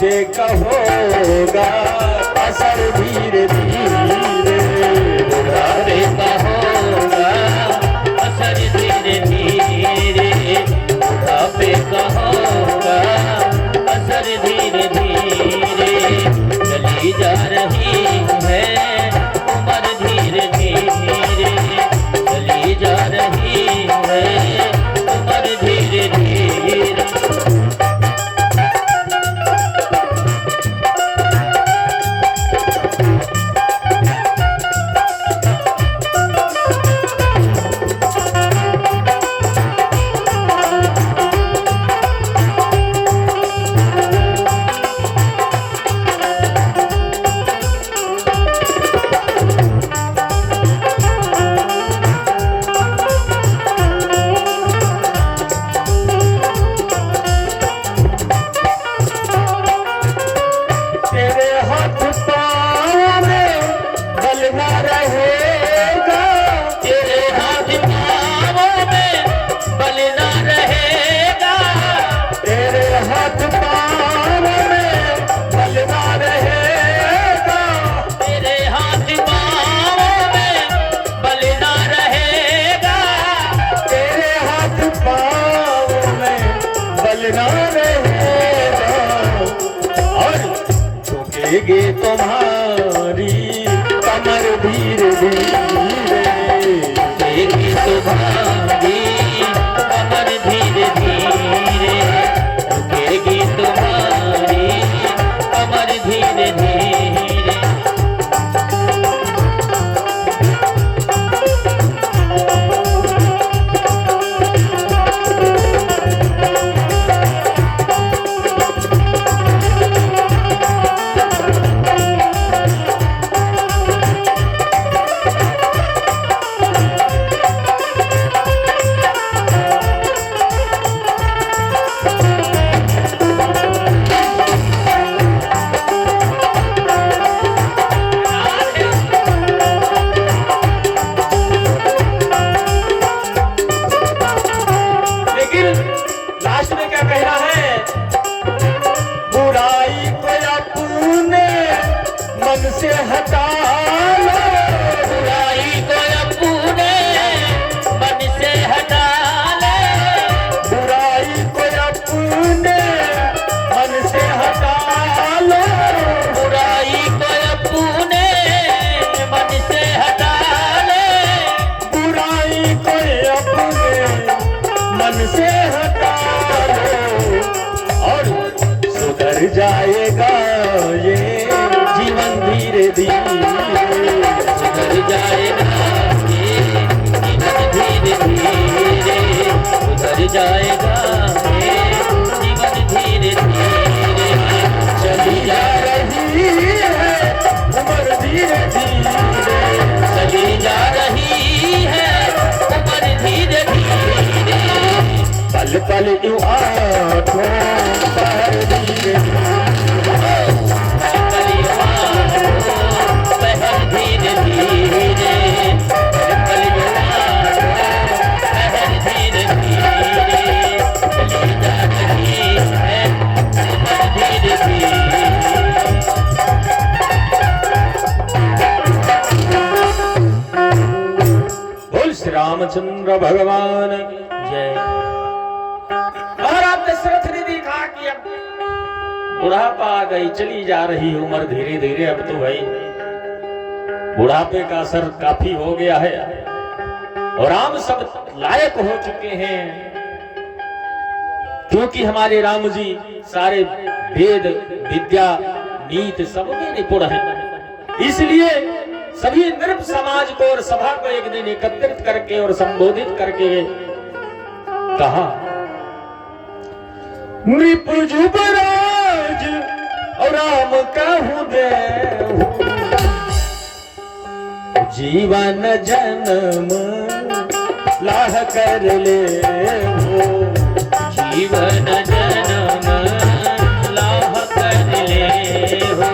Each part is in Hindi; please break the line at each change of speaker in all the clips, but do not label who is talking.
बुढ़ापे का होगा असर धीरे धीरे,
बुढ़ापे का होगा असर धीरे धीरे, बुढ़ापे का होगा असर धीरे धीरे। चली जा रही है उम्र धीरे धीरे, चली जा रही है उम्र धीरे धीरे।
गे तुम्हारी कमर धीरे धीरे,
देगी तुम्हारी कमर धीरे धीरे, देगी तुम्हारी कमर धीरे धीरे।
से हटा लो,
बुराई को अपने मन से हटा ले,
बुराई को अपने मन से हटा लो,
बुराई को अपने मन से हटा ले,
बुराई को अपने मन से हटा लो, और सुधर जाएगा ये जीवन धीरे धीरे,
सुधर जाएगा ये जीवन धीरे धीरे, सुधर जाएगा ये जीवन धीरे धीरे।
चली जा रही है उम्र धीरे धीरे,
चली जा रही है उम्र धीरे धीरे,
पल पल यूं आँखों पर धीरे रामचंद्र भगवान
जय।
महाराज दशरथ ने देखा कि अब बुढ़ापा आ गई, चली जा रही उम्र धीरे धीरे, अब तो भाई बुढ़ापे का असर काफी हो गया है और राम सब लायक हो चुके हैं, क्योंकि हमारे राम जी सारे वेद विद्या नीति सब में निपुण हैं। इसलिए सभी नृप समाज को और सभा को एक दिन एकत्रित करके और संबोधित करके कहा, नृप युवराज और राम कहूं देहु, जीवन जन्म लाह कर ले हो,
जीवन जन्म लाह कर ले हो,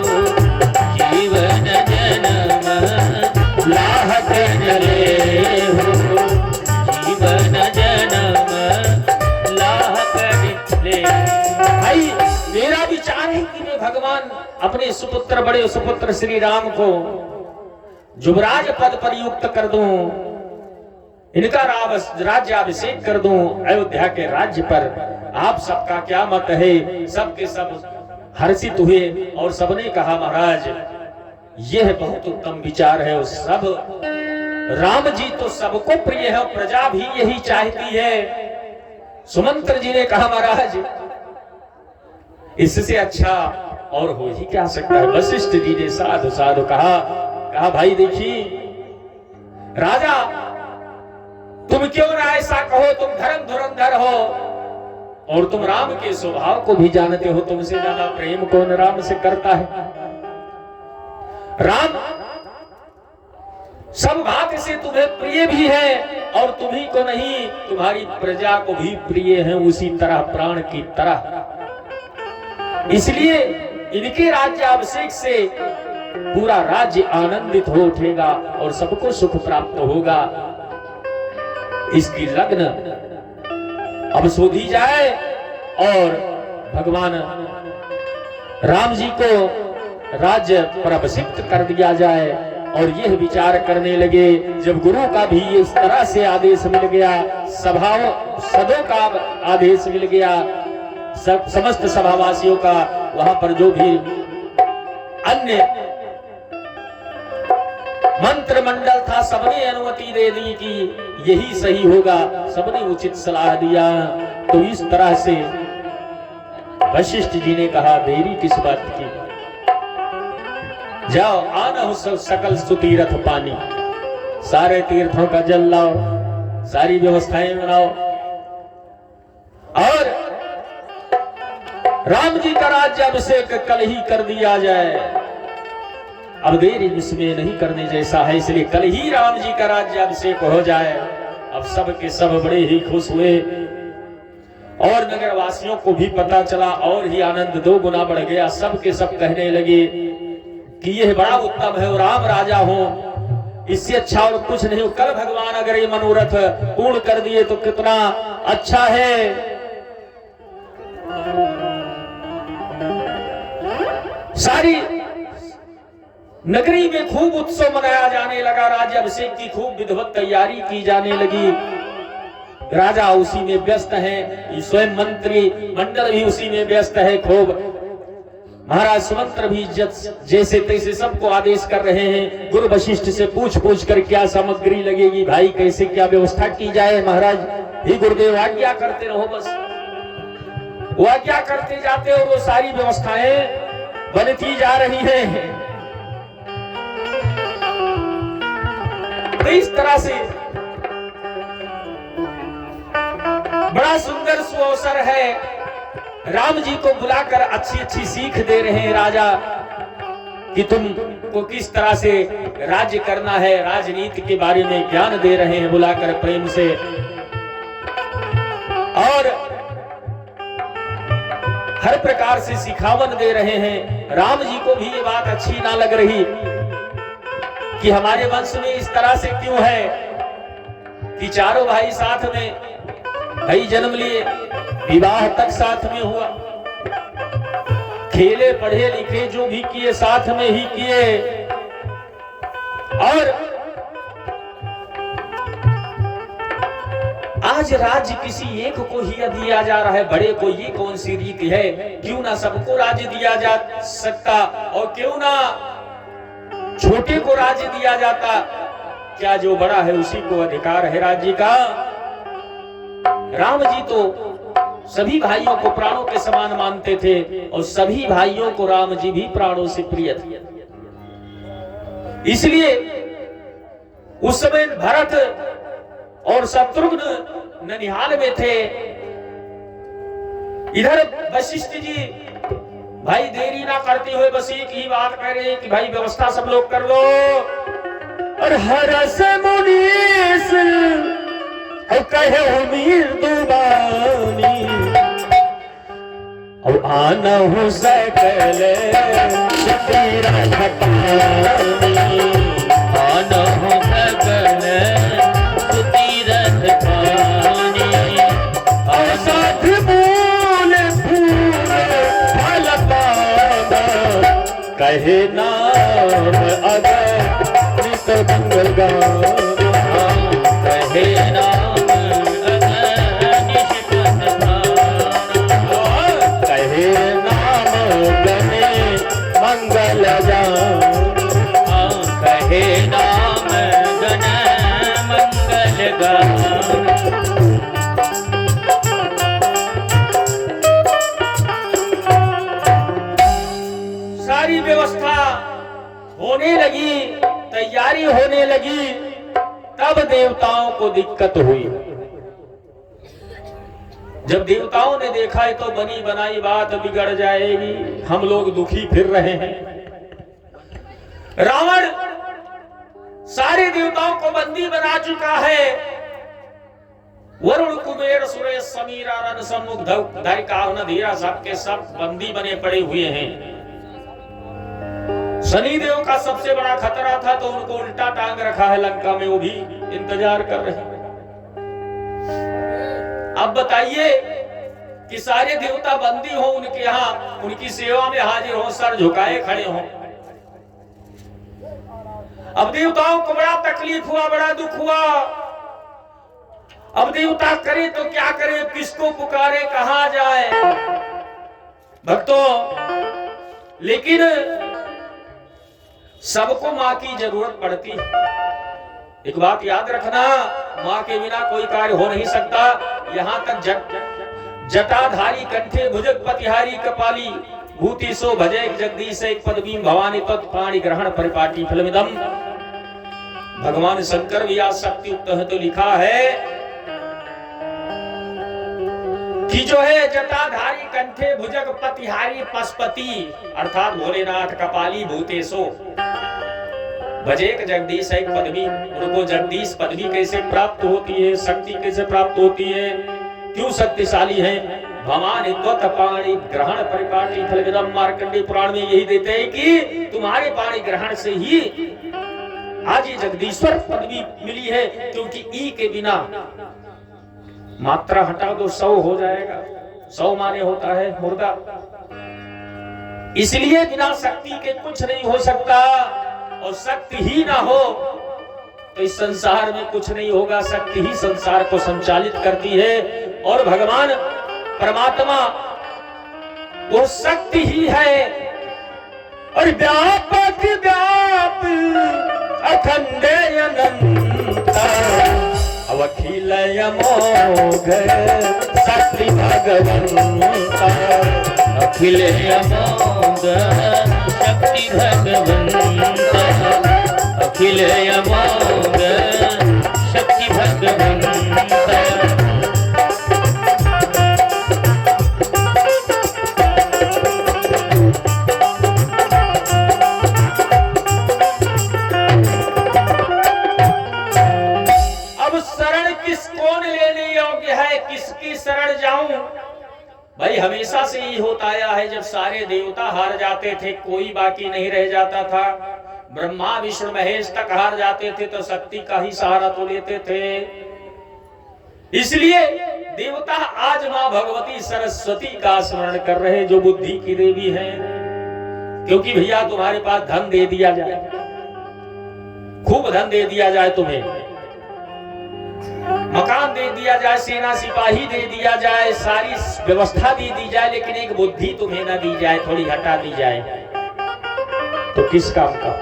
जीवन जन्म
लाह कर ले हो,
जीवन जन्म लाह कर ले।
भाई मेरा विचार है कि अपने सुपुत्र, बड़े सुपुत्र श्री राम को युवराज पद पर युक्त कर दूं, इनका राज्याभिषेक कर दूं अयोध्या के राज्य पर। आप सबका क्या मत है? सबके सब हर्षित हुए और सबने कहा महाराज यह बहुत उत्तम विचार है। और सब राम जी तो सबको प्रिय है और प्रजा भी यही चाहती है। सुमंत्र जी ने कहा महाराज इससे अच्छा और हो ही क्या सकता है। वशिष्ठ जी ने साधु साधु कहा भाई देखिए राजा, तुम क्यों ना ऐसा कहो, तुम धर्म धुरंधर हो और तुम राम के स्वभाव को भी जानते हो। तुमसे ज्यादा प्रेम कौन राम से करता है? राम सब बात से तुम्हें प्रिय भी है और तुम्ही को नहीं, तुम्हारी प्रजा को भी प्रिय है उसी तरह, प्राण की तरह। इसलिए इनके राज्याभिषेक से पूरा राज्य आनंदित हो उठेगा और सबको सुख प्राप्त होगा। इसकी लग्न अब शोधी जाए और भगवान राम जी को राज्य पर अभिषिक्त कर दिया जाए। और यह विचार करने लगे, जब गुरु का भी इस तरह से आदेश मिल गया, सदों का आदेश मिल गया, समस्त सभावासियों का, वहां पर जो भी अन्य मंत्रिमंडल था सबने अनुमति दे दी कि यही सही होगा, सबने उचित सलाह दिया। तो इस तरह से वशिष्ठ जी ने कहा देरी किस बात की, जाओ आना सकल सुतीर्थ पानी, सारे तीर्थों का जल लाओ, सारी व्यवस्थाएं बनाओ और राम जी का राज्याभिषेक कल ही कर दिया जाए। अब देरी इसमें नहीं करने जैसा है, इसलिए कल ही राम जी का राज्याभिषेक हो जाए। अब सब के सब बड़े ही खुश हुए और नगर वासियों को भी पता चला और ही आनंद दो गुना बढ़ गया। सब के सब कहने लगे कि यह बड़ा उत्तम है और राम राजा हो, इससे अच्छा और कुछ नहीं हो। कल भगवान अगर ये मनोरथ पूर्ण कर दिए तो कितना अच्छा है। सारी नगरी में खूब उत्सव मनाया जाने लगा, राज्याभिषेक की खूब विधिवत तैयारी की जाने लगी। राजा उसी में व्यस्त है, स्वयं मंत्री मंडल भी उसी में व्यस्त है खूब। महाराज सुमंत्र भी जैसे तैसे सबको आदेश कर रहे हैं। गुरु वशिष्ठ से पूछ कर क्या सामग्री लगेगी भाई, कैसे क्या व्यवस्था की जाए। महाराज ही गुरुदेव आज्ञा करते रहो, बस वो आज्ञा करते जाते और वो सारी व्यवस्थाएं बनती जा रही हैं। तो इस तरह से बड़ा सुंदर सुअवसर है। राम जी को बुलाकर अच्छी अच्छी सीख दे रहे हैं राजा कि तुमको किस तरह से राज्य करना है, राजनीति के बारे में ज्ञान दे रहे हैं बुलाकर प्रेम से। और हर प्रकार से सिखावन दे रहे हैं। राम जी को भी ये बात अच्छी ना लग रही कि हमारे वंश में इस तरह से क्यों है कि चारों भाई साथ में भाई जन्म लिए, विवाह तक साथ में हुआ, खेले पढ़े लिखे जो भी किए साथ में ही किए। और आज राज्य किसी एक को ही दिया जा रहा है, बड़े को ये कौन सी रीति है? क्यों ना सबको राज्य दिया जा सकता और क्यों ना छोटे को राज्य दिया जाता? क्या जो बड़ा है उसी को अधिकार है राज्य का? राम जी तो सभी भाइयों को प्राणों के समान मानते थे और सभी भाइयों को राम जी भी प्राणों से प्रिय थे। इसलिए उस समय भरत और शत्रुघ्न ननिहाल में थे। इधर वशिष्ठ जी भाई देरी ना करते हुए बस एक ही बात कह रहे हैं कि भाई व्यवस्था सब लोग कर लो। और हरस मुनीस और कहे उम्मीद दुबानी और आना हो सकल तीरथ पानी,
आना हो सकल तीरथ पानी।
और साथ मूल फूल फल पाना कहे नाम अगणित मंगल गान,
कहे नाम अगणित
कहे नाम गणे मंगल जान,
कहे नाम गण मंगल गान।
सारी व्यवस्था होने लगी, तैयारी होने लगी, तब देवताओं को दिक्कत हुई। जब देवताओं ने देखा है तो बनी बनाई बात बिगड़ जाएगी, हम लोग दुखी फिर रहे हैं। रावण सारे देवताओं को बंदी बना चुका है। वरुण कुबेर सुरेश समीर रण सम्मुख धैर्य धीरा सबके सब बंदी बने पड़े हुए हैं। शनिदेव का सबसे बड़ा खतरा था तो उनको उल्टा टांग रखा है लंका में, वो भी इंतजार कर रहे हैं। अब बताइए कि सारे देवता बंदी हो, उनके यहाँ उनकी सेवा में हाजिर हो, सर झुकाए खड़े हो। अब देवताओं को बड़ा तकलीफ हुआ, बड़ा दुख हुआ। अब देवता करे तो क्या करे, किसको पुकारे, कहां जाए भक्तों। लेकिन सबको मां की जरूरत पड़ती है। एक बात याद रखना, मां के बिना कोई कार्य हो नहीं सकता। यहां तक जटाधारी कंठे भुजग पतिहारी कपाली भूति सो भजे जगदीश एक पदवीम भवानी तत्पाणी ग्रहण परिपाटी फलमिदम। भगवान शंकर भी आसक्ति युक्त है तो लिखा है कि जो है जटाधारी कंठे भुजग पतिहारी पशुपति अर्थात भोलेनाथ कपाली भूतेशो भजेक जगदीश एक पदवी। उनको जगदीश पदवी कैसे प्राप्त होती है, शक्ति कैसे प्राप्त होती है, क्यों शक्तिशाली है। भवानी त्वत्पाणि ग्रहण परिपाटी फलविदम। मार्कंडेय पुराण में यही देते हैं कि तुम्हारे पाणी ग्रहण से ही आज ये जगदीश्वर पदवी मिली है, क्योंकि ई के बिना मात्रा हटा दो 100 हो जाएगा। 100 माने होता है मुर्दा। इसलिए बिना शक्ति के कुछ नहीं हो सकता, और शक्ति ही ना हो तो इस संसार में कुछ नहीं होगा। शक्ति ही संसार को संचालित करती है, और भगवान परमात्मा वो शक्ति ही है। और व्यापक व्याप अखंड अनंत अखिल अमोघ शक्ति भगवंत।
अखिल अमोघ शक्ति भगवंत। अखिल अमोघ शक्ति भगवंत।
शरण जाऊं भाई। हमेशा से ही होता आया है, जब सारे देवता हार जाते थे कोई बाकी नहीं रह जाता था। ब्रह्मा विष्णु महेश तक हार जाते थे तो शक्ति का ही सहारा तो लेते थे। इसलिए देवता आज मां भगवती सरस्वती का स्मरण कर रहे, जो बुद्धि की देवी है। क्योंकि भैया तुम्हारे पास धन दे दिया जाए, खूब धन दे दिया जाए, तुम्हें मकान दे दिया जाए, सेना सिपाही दे दिया जाए, सारी व्यवस्था दे दी जाए, लेकिन एक बुद्धि तुम्हें ना दी जाए, थोड़ी हटा दी जाए, तो किस काम का।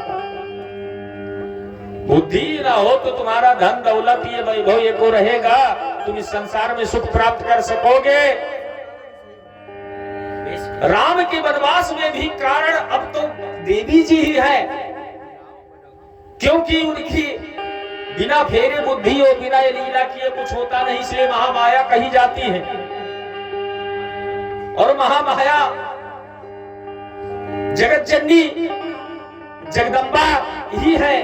बुद्धि ना हो तो तुम्हारा धन दौलत ये वैभव ये को रहेगा, तुम इस संसार में सुख प्राप्त कर सकोगे। राम के वनवास में भी कारण अब तो देवी जी ही है, क्योंकि उनकी बिना फेरे बुद्धि और बिना लीला किए कुछ होता नहीं, इसलिए महामाया कही जाती है। और महामाया जगत जननी जगदम्बा ही है,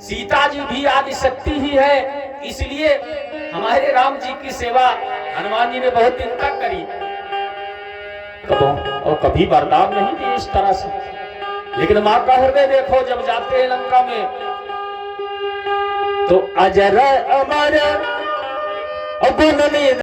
सीता जी भी आदि शक्ति ही है। इसलिए हमारे राम जी की सेवा हनुमान जी ने बहुत दिन तक करी, और कभी बर्दाश्त नहीं की इस तरह से। लेकिन मां का हृदय देखो, जब जाते हैं लंका में तो अजर अमर अगुण